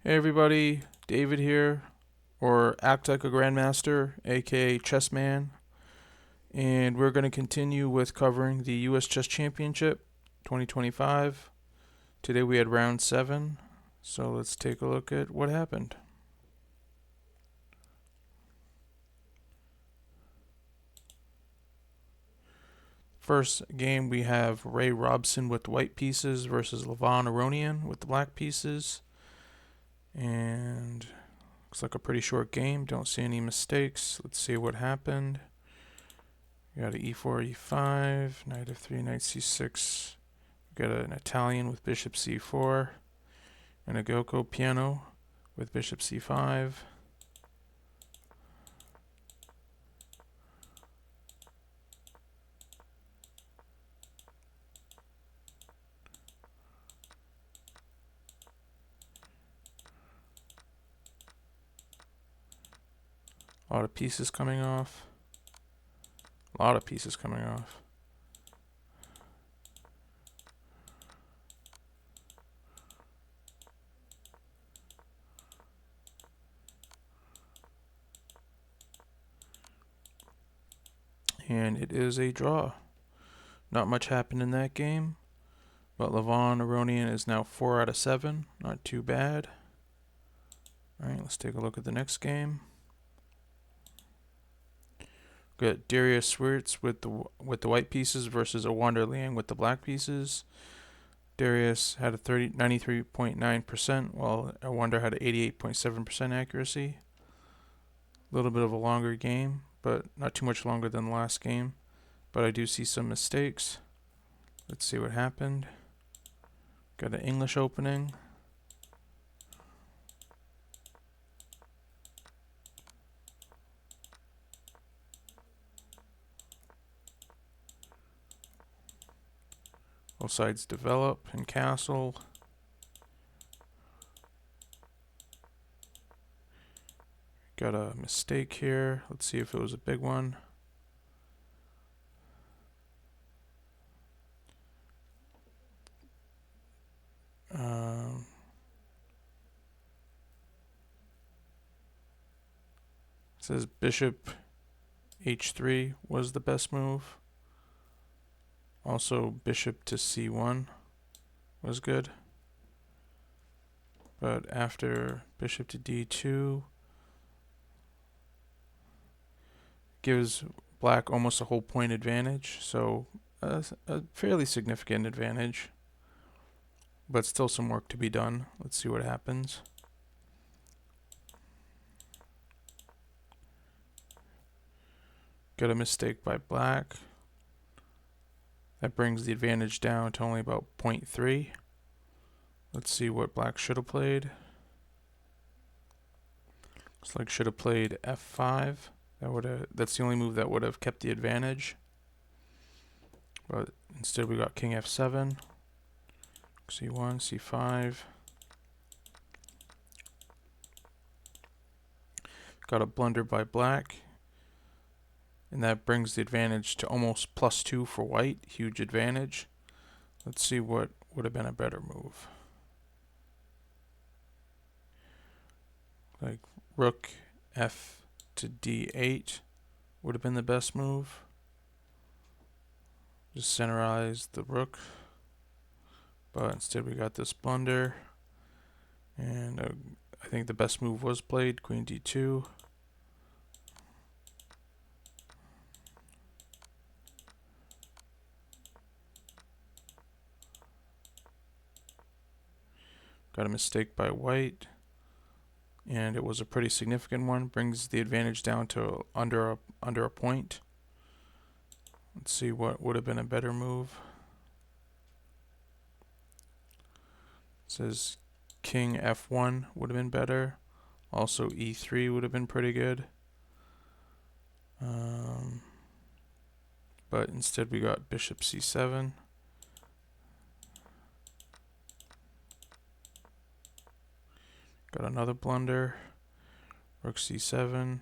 Hey everybody, David here, or Act Like a Grandmaster, aka Chessman, and we're going to continue with covering the U.S. Chess Championship 2025. Today we had round 7, so let's take a look at what happened. First game we have Ray Robson with the white pieces versus Levon Aronian with the black pieces, and looks like a pretty short game. Don't see any mistakes. Let's see what happened. We got an e4, e5, knight f3, knight c6. We got an Italian with bishop c4, and a Gioco piano with bishop c5. A lot of pieces coming off. A lot of pieces coming off. And it is a draw. Not much happened in that game, but Levon Aronian is now 4 out of 7. Not too bad. Alright, let's take a look at the next game. Got Darius Swartz with the white pieces versus Ewander Liang with the black pieces. Darius had a 93.9%, while Ewander had an 88.7% accuracy. A little bit of a longer game, but not too much longer than the last game. But I do see some mistakes. Let's see what happened. Got an English opening. Both sides develop and castle. Got a mistake here. Let's see if it was a big one. It says bishop h3 was the best move. Also bishop to c1 was good. But after bishop to d2 gives black almost a whole point advantage, so a fairly significant advantage, but still some work to be done. Let's see what happens. Got a mistake by black. That brings the advantage down to only about 0.3. Let's see what black should have played. Looks like should have played f5. That's the only move that would have kept the advantage. But instead we got king f7, c1, c5. Got a blunder by black, and that brings the advantage to almost +2 for white. Huge advantage. Let's see what would have been a better move. Like rook f to d8 would have been the best move. Just centerize the rook, but instead we got this blunder, and I think the best move was played, queen d2. Got a mistake by white, and it was a pretty significant one. Brings the advantage down to under a point. Let's see what would have been a better move. It says king f1 would have been better. Also e3 would have been pretty good. But instead we got bishop c7. Got another blunder. Rook c7,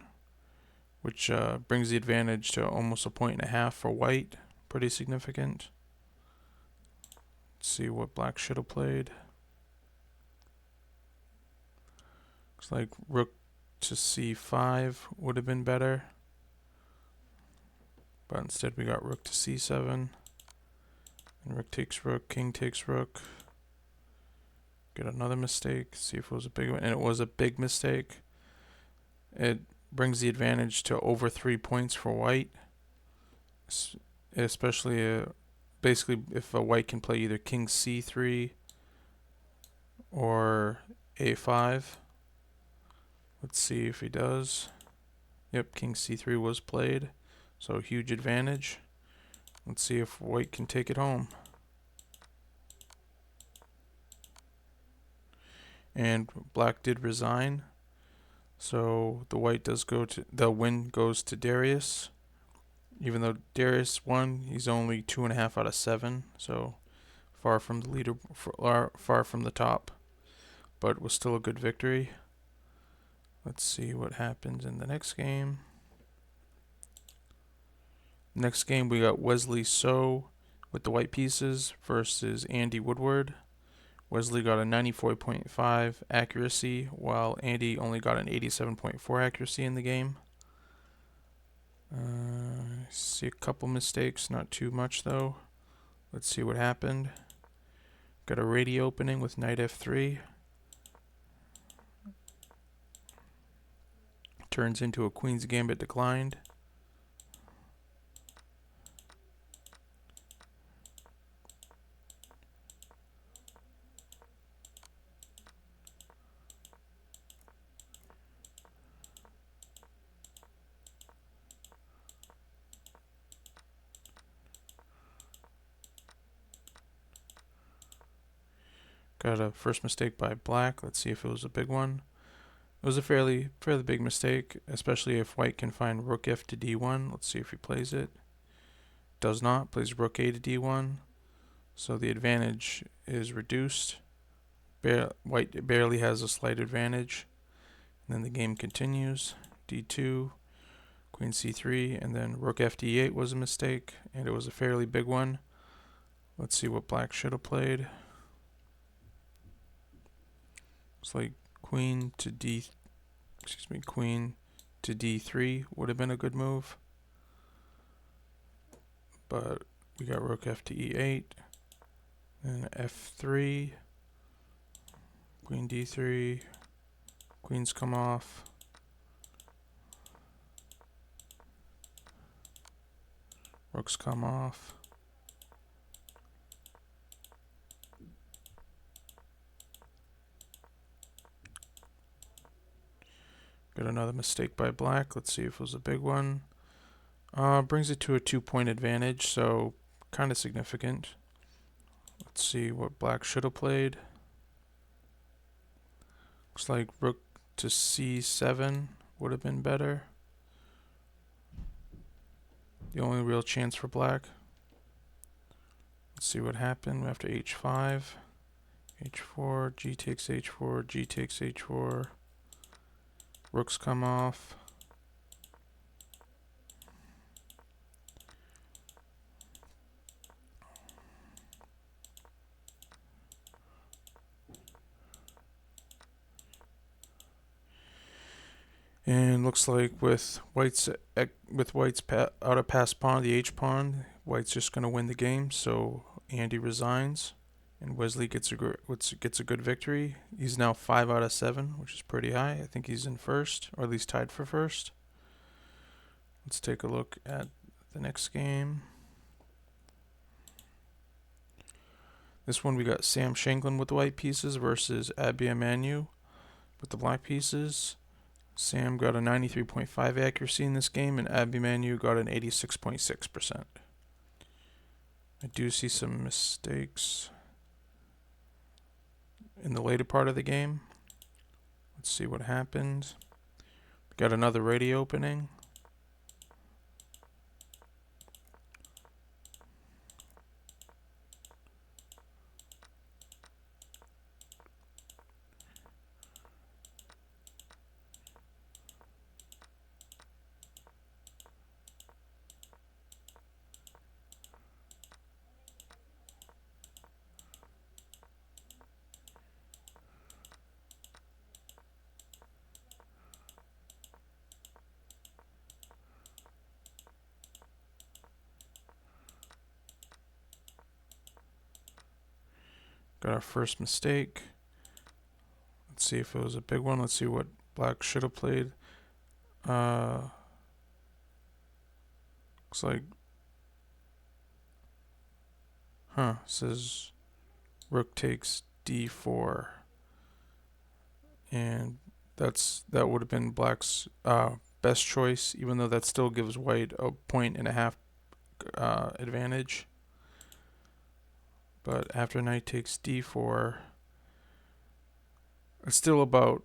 which brings the advantage to almost a 1.5 for white. Pretty significant. Let's see what black should have played. Looks like rook to c5 would have been better. But instead we got rook to c7. And rook takes rook, king takes rook. Get another mistake, see if it was a big one. And it was a big mistake. It brings the advantage to over 3 points for white. Especially, basically, if a white can play either king c3 or a5. Let's see if he does. Yep, king c3 was played. So huge advantage. Let's see if white can take it home. And black did resign. So the win goes to Darius. Even though Darius won, he's only 2.5 out of 7. So far from the leader, far from the top. But it was still a good victory. Let's see what happens in the next game. Next game we got Wesley So with the white pieces versus Andy Woodward. Wesley got a 94.5 accuracy, while Andy only got an 87.4 accuracy in the game. See a couple mistakes, not too much though. Let's see what happened. Got a radio opening with knight f3. Turns into a queen's gambit declined. Got a first mistake by black. Let's see if it was a big one. It was a fairly big mistake, especially if white can find rook f to d1. Let's see if he plays it. Does not. Plays rook a to d1. So the advantage is reduced. White barely has a slight advantage. And then the game continues. d2, queen c3, and then rook f d8 was a mistake, and it was a fairly big one. Let's see what black should have played. It's like queen to d3 would have been a good move. But we got rook f to e8, then f3, queen d3, queens come off. Rooks come off. Got another mistake by black. Let's see if it was a big one. Brings it to a 2-point advantage, so kind of significant. Let's see what black should have played. Looks like rook to c7 would have been better. The only real chance for black. Let's see what happened after h5. h4, g takes h4, g takes h4. Rooks come off. And looks like with white's out of pass pawn, the h pawn, white's just going to win the game. So Andy resigns, and Wesley gets a good victory. He's now 5 out of 7, which is pretty high. I think he's in first, or at least tied for first. Let's take a look at the next game. This one we got Sam Shanklin with the white pieces versus Abimanyu with the black pieces. Sam got a 93.5 accuracy in this game, and Abimanyu got an 86.6%. I do see some mistakes in the later part of the game. Let's see what happened. We got another radio opening. Got our first mistake. Let's see if it was a big one. Let's see what black should have played. Looks like, says rook takes d4, and that would have been black's best choice, even though that still gives white a 1.5 advantage. But after knight takes d4, it's still about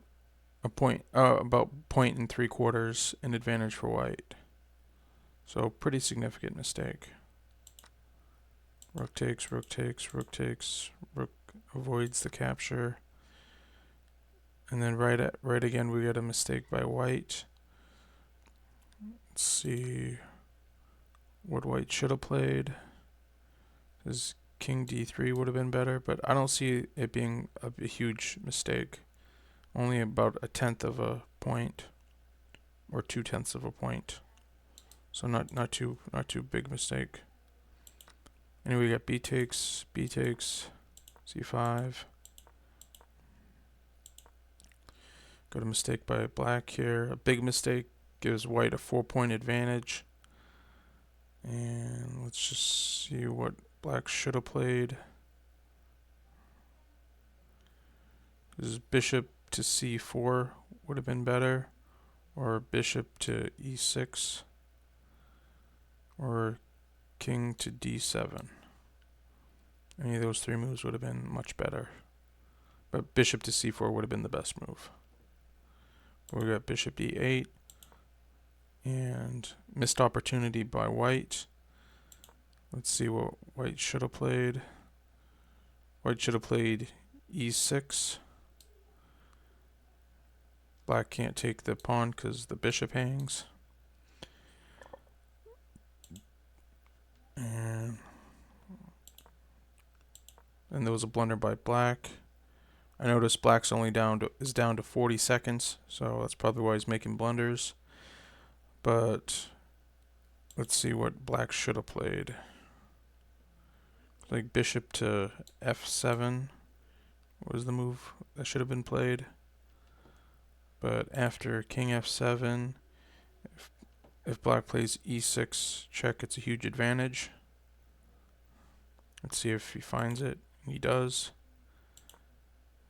a point, about 0.75 in advantage for white. So pretty significant mistake. Rook takes, rook takes, rook takes, rook avoids the capture. And then right again we get a mistake by white. Let's see what white should have played. This king d3 would have been better, but I don't see it being a huge mistake. Only about 1/10 of a point, or 2/10 of a point. So not too big mistake. Anyway, we got b takes, c5. Got a mistake by black here. A big mistake gives white a 4-point advantage. And let's just see what black should have played. This is bishop to c4 would have been better, or bishop to e6, or king to d7. Any of those three moves would have been much better, but bishop to c4 would have been the best move. But we got bishop e8, and missed opportunity by white. Let's see what white should have played. White should have played e6. Black can't take the pawn because the bishop hangs. And there was a blunder by black. I noticed black's only is down to 40 seconds, so that's probably why he's making blunders. But let's see what black should have played. Like bishop to f7 was the move that should have been played. But after king f7, if black plays e6 check, it's a huge advantage. Let's see if he finds it. He does.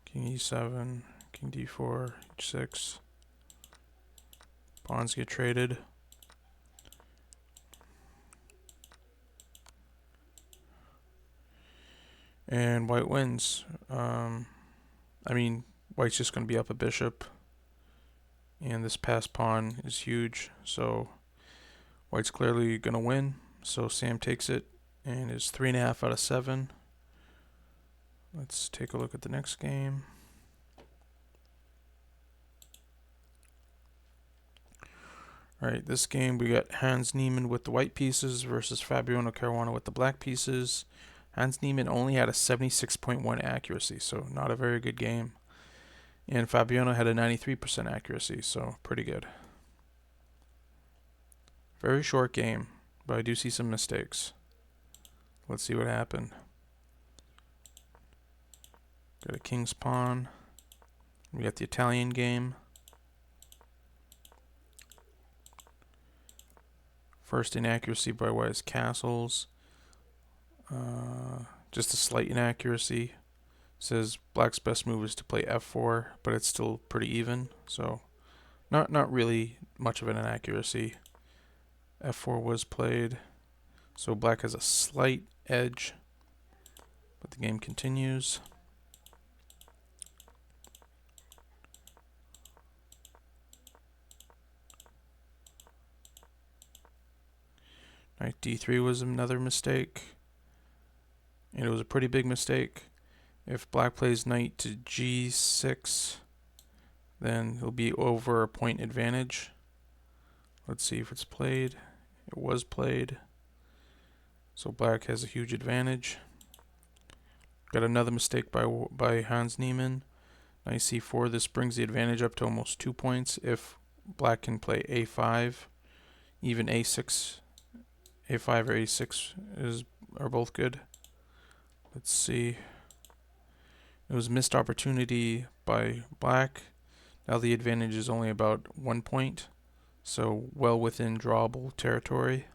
King e7, king d4, h6. Pawns get traded. And white wins. I mean, white's just going to be up a bishop. And this passed pawn is huge. So white's clearly going to win. So Sam takes it and is 3.5 out of 7. Let's take a look at the next game. Alright, this game we got Hans Niemann with the white pieces versus Fabiano Caruana with the black pieces. Hans Niemann only had a 76.1 accuracy, so not a very good game. And Fabiano had a 93% accuracy, so pretty good. Very short game, but I do see some mistakes. Let's see what happened. Got a king's pawn. We got the Italian game. First inaccuracy by white is castles. Just a slight inaccuracy. Says black's best move is to play f4, but it's still pretty even. So not really much of an inaccuracy. f4 was played. So black has a slight edge, but the game continues. Knight d3 was another mistake, and it was a pretty big mistake. If black plays knight to g6, then he'll be over a point advantage. Let's see if it's played. It was played. So black has a huge advantage. Got another mistake by Hans Niemann. Knight c4. This brings the advantage up to almost 2 points if black can play a5. Even a6, a5 or a6 are both good. Let's see. It was missed opportunity by black. Now the advantage is only about 1 point, so well within drawable territory.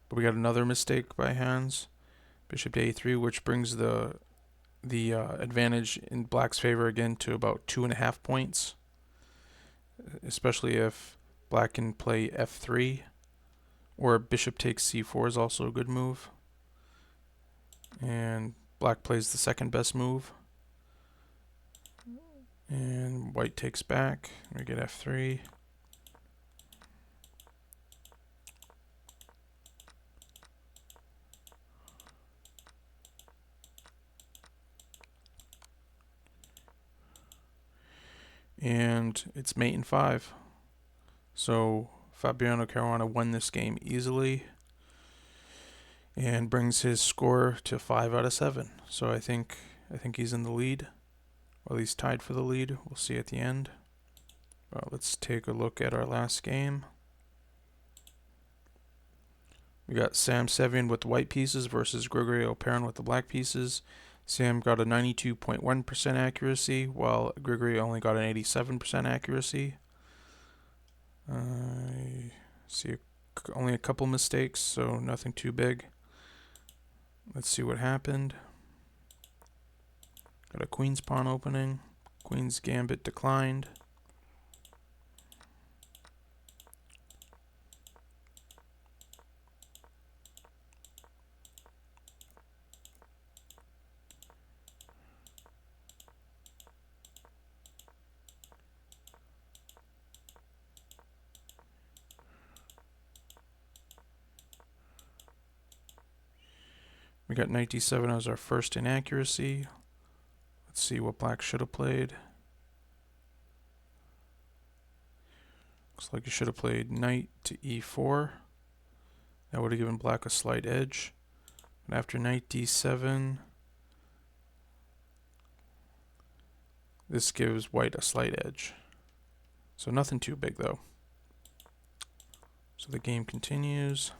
But we got another mistake by Hans. Bishop to a3, which brings the advantage in black's favor again to about 2.5 points, especially if black can play f3, or bishop takes c4 is also a good move. And black plays the second best move. And white takes back. We get f3. And it's mate in 5. So Fabiano Caruana won this game easily and brings his score to 5 out of 7. So I think he's in the lead, or at least tied for the lead. We'll see at the end. Let's take a look at our last game. We got Sam Sevian with the white pieces versus Grigory Perrin with the black pieces. Sam got a 92.1% accuracy, while Grigory only got an 87% accuracy. I see only a couple mistakes, so nothing too big. Let's see what happened. Got a queen's pawn opening. Queen's gambit declined. We got knight d7 as our first inaccuracy. Let's see what black should have played. Looks like you should have played knight to e4. That would have given black a slight edge. But after knight d7, this gives white a slight edge. So nothing too big though. So the game continues.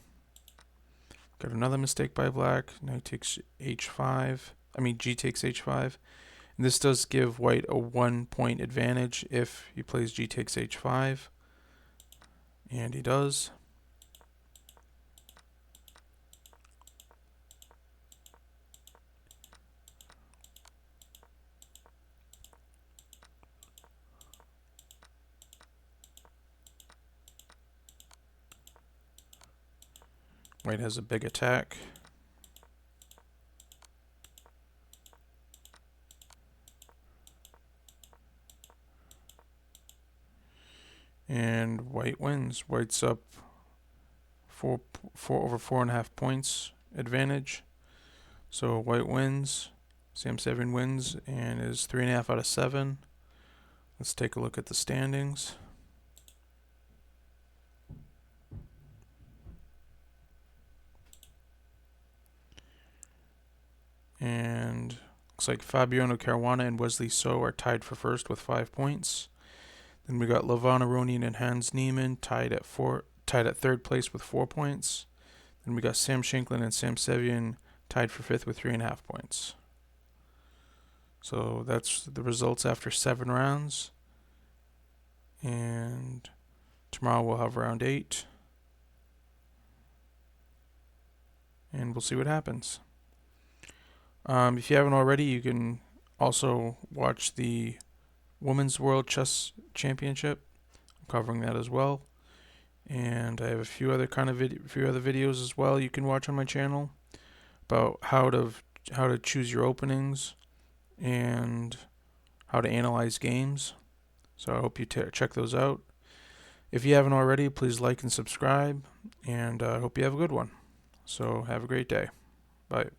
Got another mistake by black. Knight takes h5. G takes h5. And this does give white a 1 point advantage if he plays g takes h5. And he does. White has a big attack. And white wins. White's up 4.5 points advantage. So white wins. Sam Sevian wins and is 3.5 out of 7. Let's take a look at the standings. And looks like Fabiano Caruana and Wesley So are tied for first with 5 points. Then we got Levon Aronian and Hans Niemann tied at third place with 4 points. Then we got Sam Shanklin and Sam Sevian tied for fifth with 3.5 points. So that's the results after 7 rounds. And tomorrow we'll have round 8. And we'll see what happens. If you haven't already, you can also watch the Women's World Chess Championship. I'm covering that as well. And I have a few other videos as well you can watch on my channel about how to choose your openings and how to analyze games. So I hope you check those out. If you haven't already, please like and subscribe, and I hope you have a good one. So have a great day. Bye.